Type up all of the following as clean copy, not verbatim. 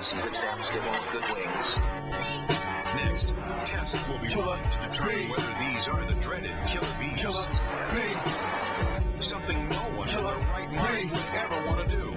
Listen, good songs give off good wings. Next, tests will be run to determine whether these are the dreaded killer bees. Killer bee. Something no one in their right mind would ever want to do.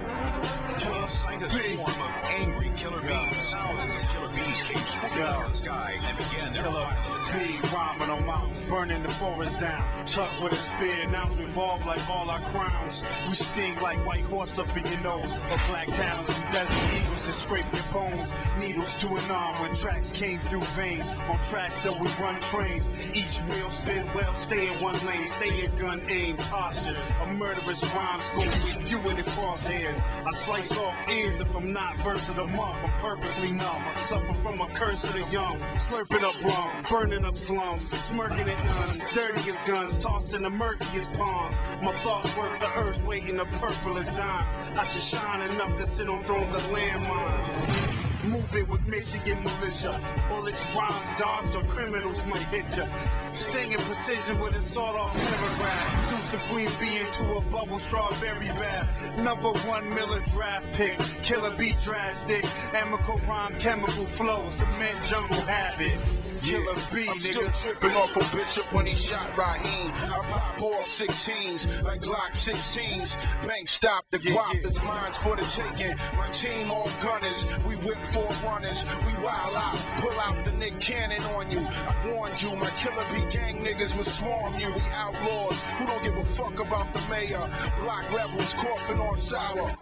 To incite a swarm of angry killer bees, thousands of killer bees came swooping out of the sky and began their violent attack. Rhyming on mountains, burning the forest down. Chuck with a spear, now revolve like all our crowns. We sting like white horse up in your nose, or black talons from desert eagles that scrape your bones. Needles to an arm when tracks came through veins. On tracks that we run trains. Each wheel spin well, stay in one lane, stay in gun aim postures. A murderous rhymes go with you in the crosshairs. I slice off ears if I'm not verse of the month. I'm purposely numb. I suffer from a curse of the young, slurping up rum, burning up slums, smirking at guns, dirtiest guns, tossed in the murkiest palms. My thoughts work the earth's weight in the purplest dimes. I should shine enough to sit on thrones of landmines. Moving with Michigan militia. Bullets, rhymes, dogs, or criminals might hit ya. Stinging precision with a sawed-off paragraph. Reduce a green bee into a bubble strawberry bath. #1 Miller draft pick. Killer bee drastic. Amical rhyme, chemical flow. Cement jungle habit. Killer bee, I'm nigga. still tripping off of Bishop when he shot Raheem. I pop off 16s like Glock 16s. Bank stop, the guap is mine's for the taking. My team all gunners, we whip 4 runners. We wild out, pull out the Nick Cannon on you. I warned you, my killer bee gang niggas will swarm you. We outlaws who don't give a fuck about the mayor. Black rebels coughing on sour.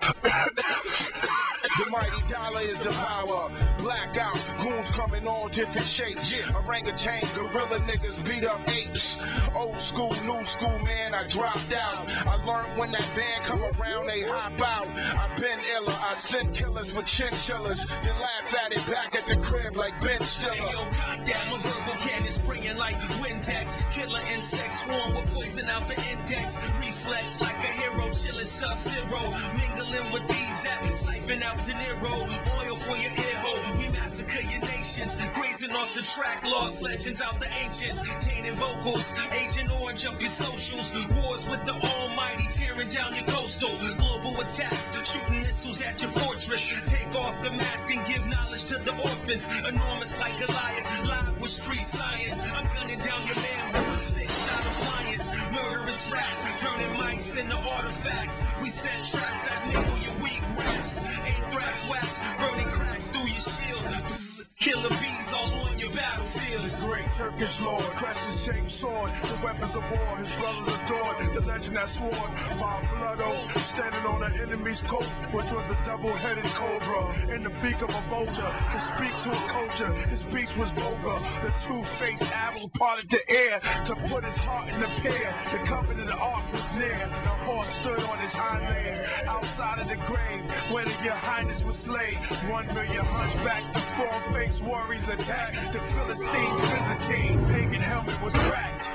The mighty dollar is the power. Blackout, goons coming all different shapes. Orangutan, gorilla niggas beat up apes. Old school, new school, man, I dropped out. I learned when that band come around, they hop out. I've been iller, I send killers with chinchillas. Then laugh at it back at the crib like Ben Stiller. Hey, yo, goddamn, my verbal cannon spraying like Windex. Killer insects swarm with poison out the index. Reflex like a hero, chilling Sub-Zero. Mingling with thieves that siphon out De Niro. Oil for your ear hole, we massacre your nations. Grazing off the track, lost legends out the ancients. Tainted vocals, Agent Orange up your socials. Wars with the almighty, tearing down your coastal. Global attacks, shooting missiles at your fortress. Take off the mask and give knowledge to the orphans. Enormous like Goliath, live with street science. I'm gunning down your man with a 6-shot appliance. Murderous raps, turning mics into artifacts. We set traps that nibble your weak raps. Anthrax wax, burning cracks through your shields. Killer bees all on your battlefield. The great Turkish lord, crescent-shaped sword. The weapons of war, his brothers adored. The legend that swore by blood oath, standing on an enemy's coat, which was the double-headed cobra. In the beak of a vulture, could speak to a culture. His speech was vulgar. The two-faced apple parted the air to put his heart in the pear. The covenant of the ark was near. The horse stood on his hind legs, outside of the grave, where your highness was slain. 1 million hunchback, the form-faced warriors attacked. The Philistines Byzantine, pagan helmet was cracked.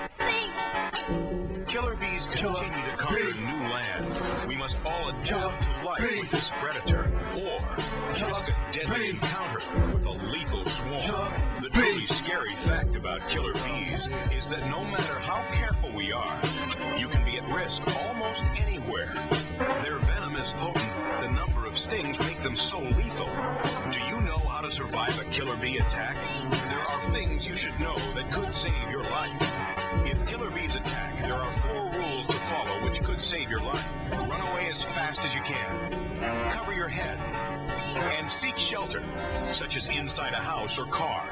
Killer bees continue to conquer new land. We must all adapt to life with this predator, or risk a deadly encounter with a lethal swarm. The truly scary fact about killer bees is that no matter how careful we are, you can be at risk almost anywhere. Their venom is potent. The number of stings make them so lethal. Do you know how to survive a killer bee attack? There are things you should know that could save your life. If killer bees attack, there are 4 rules to follow which could save your life. Run away as fast as you can. Cover your head. And seek shelter, such as inside a house or car.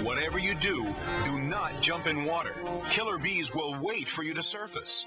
Whatever you do, do not jump in water. Killer bees will wait for you to surface.